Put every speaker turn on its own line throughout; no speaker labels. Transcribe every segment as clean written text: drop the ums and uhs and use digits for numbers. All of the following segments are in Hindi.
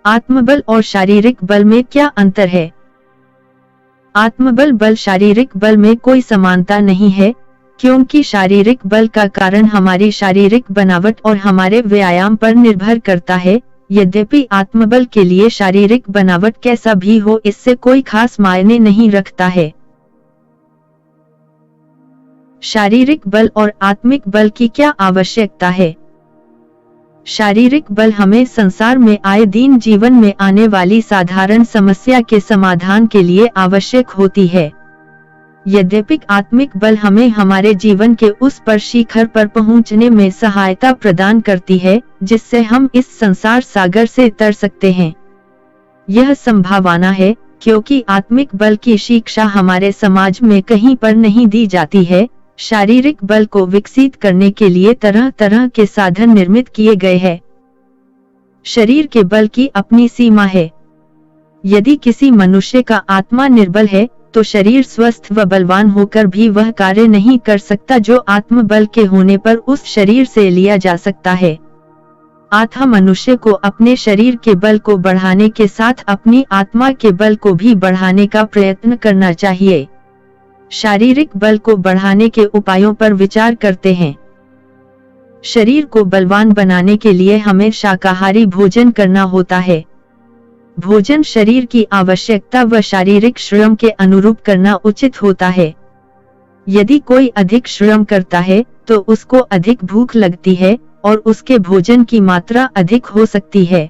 आत्मबल और शारीरिक बल में क्या अंतर है? आत्मबल बल शारीरिक बल में कोई समानता नहीं है, क्योंकि शारीरिक बल का कारण हमारी शारीरिक बनावट और हमारे व्यायाम पर निर्भर करता है। यद्यपि आत्मबल के लिए शारीरिक बनावट कैसा भी हो, इससे कोई खास मायने नहीं रखता है। शारीरिक बल और आत्मिक बल की क्या आवश्यकता है? शारीरिक बल हमें संसार में आए दिन जीवन में आने वाली साधारण समस्या के समाधान के लिए आवश्यक होती है। यद्यपि आत्मिक बल हमें हमारे जीवन के उस पर शिखर पर पहुंचने में सहायता प्रदान करती है, जिससे हम इस संसार सागर से तर सकते हैं। यह संभावना है, क्योंकि आत्मिक बल की शिक्षा हमारे समाज में कहीं पर नहीं दी जाती है। शारीरिक बल को विकसित करने के लिए तरह तरह के साधन निर्मित किए गए हैं। शरीर के बल की अपनी सीमा है। यदि किसी मनुष्य का आत्मा निर्बल है, तो शरीर स्वस्थ व बलवान होकर भी वह कार्य नहीं कर सकता जो आत्मबल के होने पर उस शरीर से लिया जा सकता है। अतः मनुष्य को अपने शरीर के बल को बढ़ाने के साथ अपनी आत्मा के बल को भी बढ़ाने का प्रयत्न करना चाहिए। शारीरिक बल को बढ़ाने के उपायों पर विचार करते हैं। शरीर को बलवान बनाने के लिए हमें शाकाहारी भोजन करना होता है। भोजन शरीर की आवश्यकता व शारीरिक श्रम के अनुरूप करना उचित होता है। यदि कोई अधिक श्रम करता है, तो उसको अधिक भूख लगती है और उसके भोजन की मात्रा अधिक हो सकती है।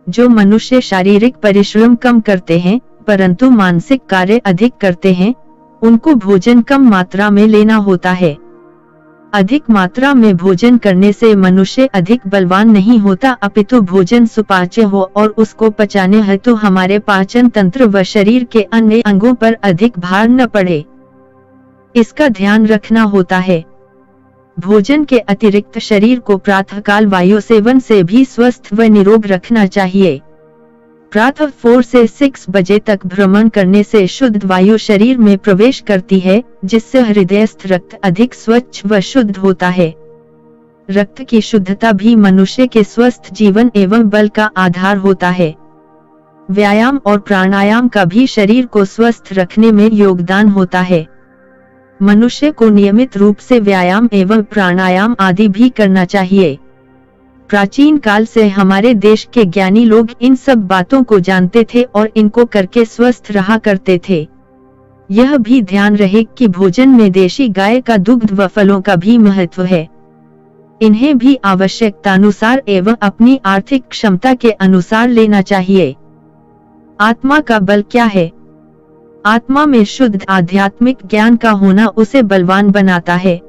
जो मनुष्य शारीरिक परिश्रम कम करते हैं, परंतु मानसिक कार्य अधिक करते हैं, उनको भोजन कम मात्रा में लेना होता है। अधिक मात्रा में भोजन करने से मनुष्य अधिक बलवान नहीं होता, अपितु भोजन सुपाच्य हो और उसको पचाने हेतु हमारे पाचन तंत्र व शरीर के अन्य अंगों पर अधिक भार न पड़े, इसका ध्यान रखना होता है। भोजन के अतिरिक्त शरीर को प्रातःकाल वायु सेवन से भी स्वस्थ व निरोग रखना चाहिए। प्रातः 4 से 6 बजे तक भ्रमण करने से शुद्ध वायु शरीर में प्रवेश करती है, जिससे हृदयस्थ रक्त अधिक स्वच्छ व शुद्ध होता है। रक्त की शुद्धता भी मनुष्य के स्वस्थ जीवन एवं बल का आधार होता है। व्यायाम और प्राणायाम का भी शरीर को स्वस्थ रखने में योगदान होता है। मनुष्य को नियमित रूप से व्यायाम एवं प्राणायाम आदि भी करना चाहिए। प्राचीन काल से हमारे देश के ज्ञानी लोग इन सब बातों को जानते थे और इनको करके स्वस्थ रहा करते थे। यह भी ध्यान रहे कि भोजन में देशी गाय का दुग्ध व फलों का भी महत्व है। इन्हें भी आवश्यकतानुसार एवं अपनी आर्थिक क्षमता के अनुसार लेना चाहिए। आत्मा का बल क्या है? आत्मा में शुद्ध आध्यात्मिक ज्ञान का होना उसे बलवान बनाता है।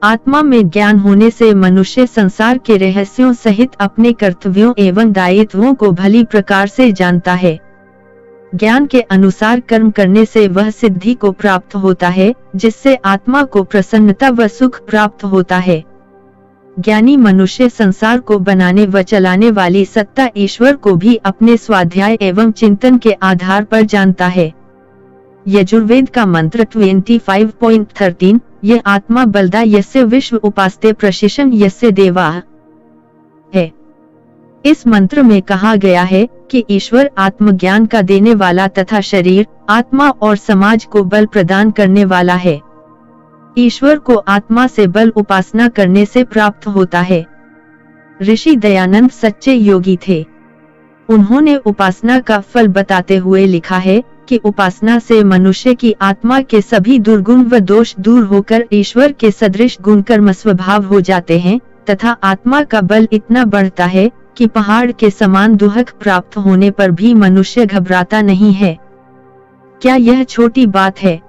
आत्मा में ज्ञान होने से मनुष्य संसार के रहस्यों सहित अपने कर्तव्यों एवं दायित्वों को भली प्रकार से जानता है। ज्ञान के अनुसार कर्म करने से वह सिद्धि को प्राप्त होता है, जिससे आत्मा को प्रसन्नता व सुख प्राप्त होता है। ज्ञानी मनुष्य संसार को बनाने व चलाने वाली सत्ता ईश्वर को भी अपने स्वाध्याय एवं चिंतन के आधार पर जानता है। यजुर्वेद का मंत्र 25.13 यह आत्मा बलदा यस्य विश्व उपास्ते प्रशिषं यस्य देवाः है। इस मंत्र में कहा गया है कि ईश्वर आत्मज्ञान का देने वाला तथा शरीर, आत्मा और समाज को बल प्रदान करने वाला है। ईश्वर को आत्मा से बल उपासना करने से प्राप्त होता है। ऋषि दयानंद सच्चे योगी थे। उन्होंने उपासना का फल बताते हुए लिखा है कि उपासना से मनुष्य की आत्मा के सभी दुर्गुण व दोष दूर होकर ईश्वर के सदृश गुण कर्म स्वभाव हो जाते हैं, तथा आत्मा का बल इतना बढ़ता है कि पहाड़ के समान दुहक प्राप्त होने पर भी मनुष्य घबराता नहीं है। क्या यह छोटी बात है?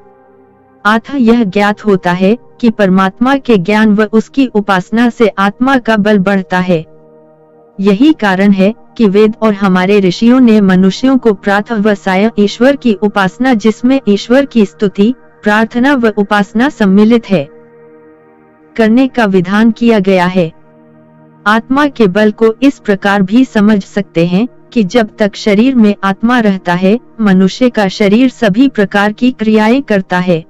अतः यह ज्ञात होता है कि परमात्मा के ज्ञान व उसकी उपासना से आत्मा का बल बढ़ता है। यही कारण है कि वेद और हमारे ऋषियों ने मनुष्यों को प्रातः व सायं ईश्वर की उपासना, जिसमें ईश्वर की स्तुति, प्रार्थना व उपासना सम्मिलित है, करने का विधान किया गया है। आत्मा के बल को इस प्रकार भी समझ सकते हैं कि जब तक शरीर में आत्मा रहता है, मनुष्य का शरीर सभी प्रकार की क्रियाएं करता है।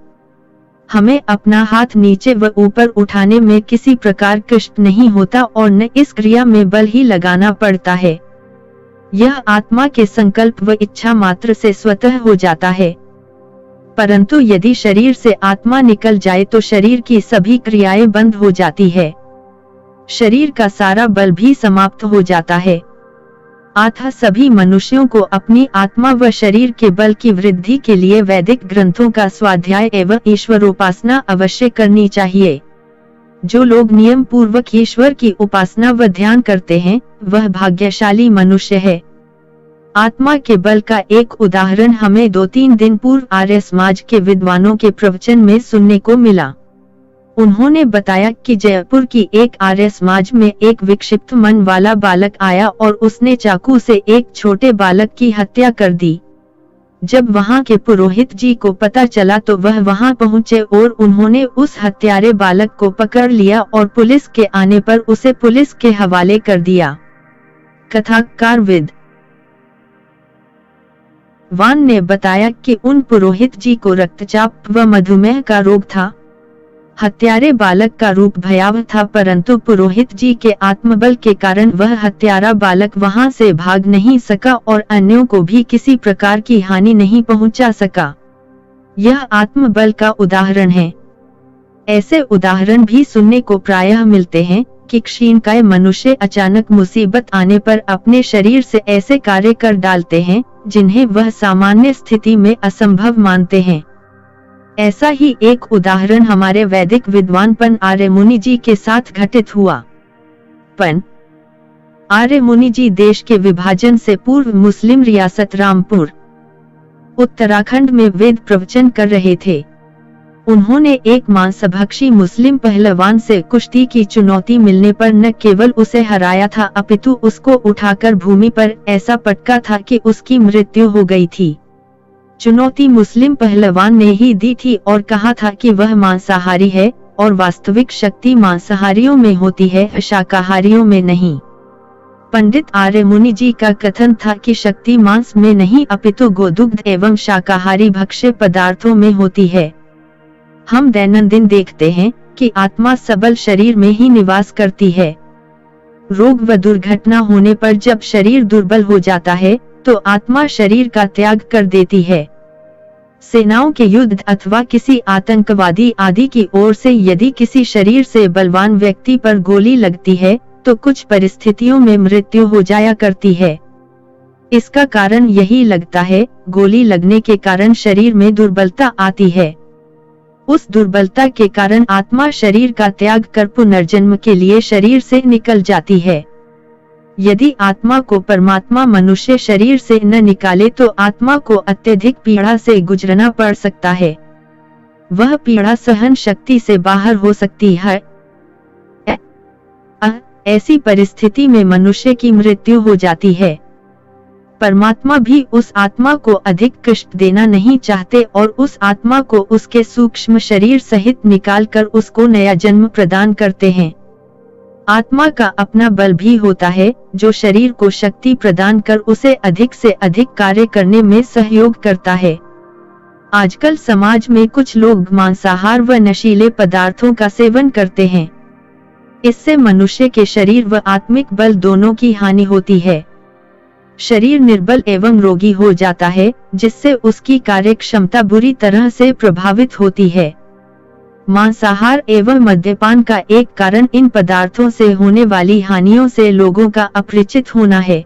हमें अपना हाथ नीचे व ऊपर उठाने में किसी प्रकार कष्ट नहीं होता और न इस क्रिया में बल ही लगाना पड़ता है। यह आत्मा के संकल्प व इच्छा मात्र से स्वतः हो जाता है। परंतु यदि शरीर से आत्मा निकल जाए तो शरीर की सभी क्रियाएं बंद हो जाती है, शरीर का सारा बल भी समाप्त हो जाता है। अतः सभी मनुष्यों को अपनी आत्मा व शरीर के बल की वृद्धि के लिए वैदिक ग्रंथों का स्वाध्याय एवं ईश्वरोपासना अवश्य करनी चाहिए। जो लोग नियम पूर्वक ईश्वर की उपासना व ध्यान करते हैं, वह भाग्यशाली मनुष्य है। आत्मा के बल का एक उदाहरण हमें 2-3 दिन पूर्व आर्य समाज के विद्वानों के प्रवचन में सुनने को मिला। उन्होंने बताया कि जयपुर की एक आर्य समाज में एक विक्षिप्त मन वाला बालक आया और उसने चाकू से एक छोटे बालक की हत्या कर दी। जब वहां के पुरोहित जी को पता चला तो वह वहां पहुंचे और उन्होंने उस हत्यारे बालक को पकड़ लिया और पुलिस के आने पर उसे पुलिस के हवाले कर दिया। कथाकार विद्वान ने बताया कि उन पुरोहित जी को रक्तचाप व मधुमेह का रोग था। हत्यारे बालक का रूप भयावह था, परंतु पुरोहित जी के आत्मबल के कारण वह हत्यारा बालक वहां से भाग नहीं सका और अन्यों को भी किसी प्रकार की हानि नहीं पहुंचा सका। यह आत्मबल का उदाहरण है। ऐसे उदाहरण भी सुनने को प्रायः मिलते हैं कि क्षीणकाय मनुष्य अचानक मुसीबत आने पर अपने शरीर से ऐसे कार्य कर डालते हैं जिन्हें वह सामान्य स्थिति में असंभव मानते हैं। ऐसा ही एक उदाहरण हमारे वैदिक विद्वान पन आर्य मुनि जी के साथ घटित हुआ। पन आर्य मुनि जी देश के विभाजन से पूर्व मुस्लिम रियासत रामपुर, उत्तराखंड में वेद प्रवचन कर रहे थे। उन्होंने एक मांसभक्षी मुस्लिम पहलवान से कुश्ती की चुनौती मिलने पर न केवल उसे हराया था अपितु उसको उठाकर भूमि पर ऐसा पटका था कि उसकी मृत्यु हो गई थी। चुनौती मुस्लिम पहलवान ने ही दी थी और कहा था कि वह मांसाहारी है और वास्तविक शक्ति मांसाहारियों में होती है, शाकाहारियों में नहीं। पंडित आर्य मुनि जी का कथन था कि शक्ति मांस में नहीं अपितु गोदुग्ध एवं शाकाहारी भक्ष्य पदार्थों में होती है। हम दैनंदिन देखते हैं कि आत्मा सबल शरीर में ही निवास करती है। रोग व दुर्घटना होने पर जब शरीर दुर्बल हो जाता है तो आत्मा शरीर का त्याग कर देती है। सेनाओं के युद्ध अथवा किसी आतंकवादी आदि की ओर से यदि किसी शरीर से बलवान व्यक्ति पर गोली लगती है तो कुछ परिस्थितियों में मृत्यु हो जाया करती है। इसका कारण यही लगता है, गोली लगने के कारण शरीर में दुर्बलता आती है। उस दुर्बलता के कारण आत्मा शरीर का त्याग कर पुनर्जन्म के लिए शरीर से निकल जाती है। यदि आत्मा को परमात्मा मनुष्य शरीर से न निकाले तो आत्मा को अत्यधिक पीड़ा से गुजरना पड़ सकता है। वह पीड़ा सहन शक्ति से बाहर हो सकती है। ऐसी परिस्थिति में मनुष्य की मृत्यु हो जाती है। परमात्मा भी उस आत्मा को अधिक कष्ट देना नहीं चाहते और उस आत्मा को उसके सूक्ष्म शरीर सहित निकालकर उसको नया जन्म प्रदान करते हैं। आत्मा का अपना बल भी होता है जो शरीर को शक्ति प्रदान कर उसे अधिक से अधिक कार्य करने में सहयोग करता है। आजकल समाज में कुछ लोग मांसाहार व नशीले पदार्थों का सेवन करते हैं। इससे मनुष्य के शरीर व आत्मिक बल दोनों की हानि होती है। शरीर निर्बल एवं रोगी हो जाता है जिससे उसकी कार्य क्षमता बुरी तरह से प्रभावित होती है। मांसाहार एवं मद्यपान का एक कारण इन पदार्थों से होने वाली हानियों से लोगों का अपरिचित होना है।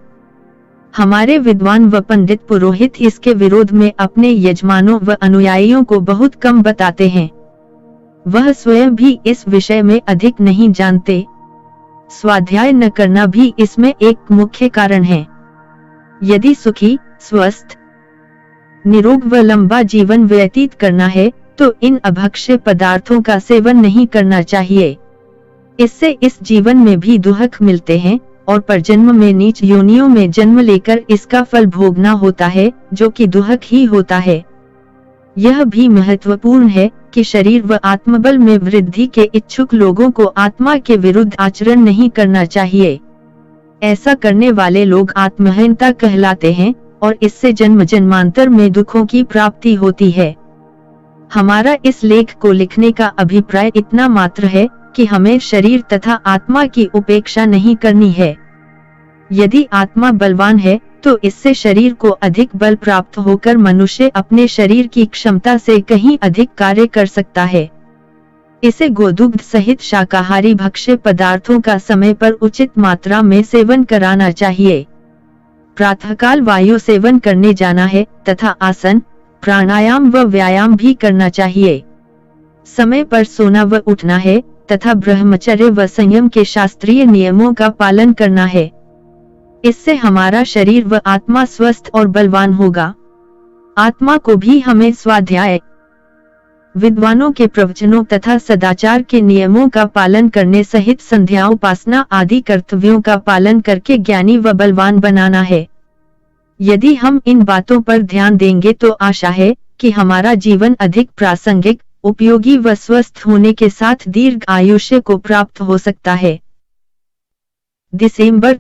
हमारे विद्वान व पंडित पुरोहित इसके विरोध में अपने यजमानों व अनुयायियों को बहुत कम बताते हैं। वह स्वयं भी इस विषय में अधिक नहीं जानते। स्वाध्याय न करना भी इसमें एक मुख्य कारण है। यदि सुखी, स्वस्थ, निरोग व लंबा जीवन व्यतीत करना है तो इन अभक्ष्य पदार्थों का सेवन नहीं करना चाहिए। इससे इस जीवन में भी दुख मिलते हैं और परजन्म में नीच योनियों में जन्म लेकर इसका फल भोगना होता है जो कि दुख ही होता है। यह भी महत्वपूर्ण है कि शरीर व आत्मबल में वृद्धि के इच्छुक लोगों को आत्मा के विरुद्ध आचरण नहीं करना चाहिए। ऐसा करने वाले लोग आत्महीनता कहलाते हैं और इससे जन्म जन्मांतर में दुखों की प्राप्ति होती है। हमारा इस लेख को लिखने का अभिप्राय इतना मात्र है कि हमें शरीर तथा आत्मा की उपेक्षा नहीं करनी है। यदि आत्मा बलवान है तो इससे शरीर को अधिक बल प्राप्त होकर मनुष्य अपने शरीर की क्षमता से कहीं अधिक कार्य कर सकता है। इसे गोदुग्ध सहित शाकाहारी भक्ष्य पदार्थों का समय पर उचित मात्रा में सेवन कराना चाहिए। प्रातःकाल वायु सेवन करने जाना है तथा आसन, प्राणायाम व व्यायाम भी करना चाहिए। समय पर सोना व उठना है तथा ब्रह्मचर्य व संयम के शास्त्रीय नियमों का पालन करना है। इससे हमारा शरीर व आत्मा स्वस्थ और बलवान होगा। आत्मा को भी हमें स्वाध्याय, विद्वानों के प्रवचनों तथा सदाचार के नियमों का पालन करने सहित संध्या उपासना आदि कर्तव्यों का पालन करके ज्ञानी व बलवान बनाना है। यदि हम इन बातों पर ध्यान देंगे तो आशा है कि हमारा जीवन अधिक प्रासंगिक, उपयोगी व स्वस्थ होने के साथ दीर्घ आयुष्य को प्राप्त हो सकता है। दिसंबर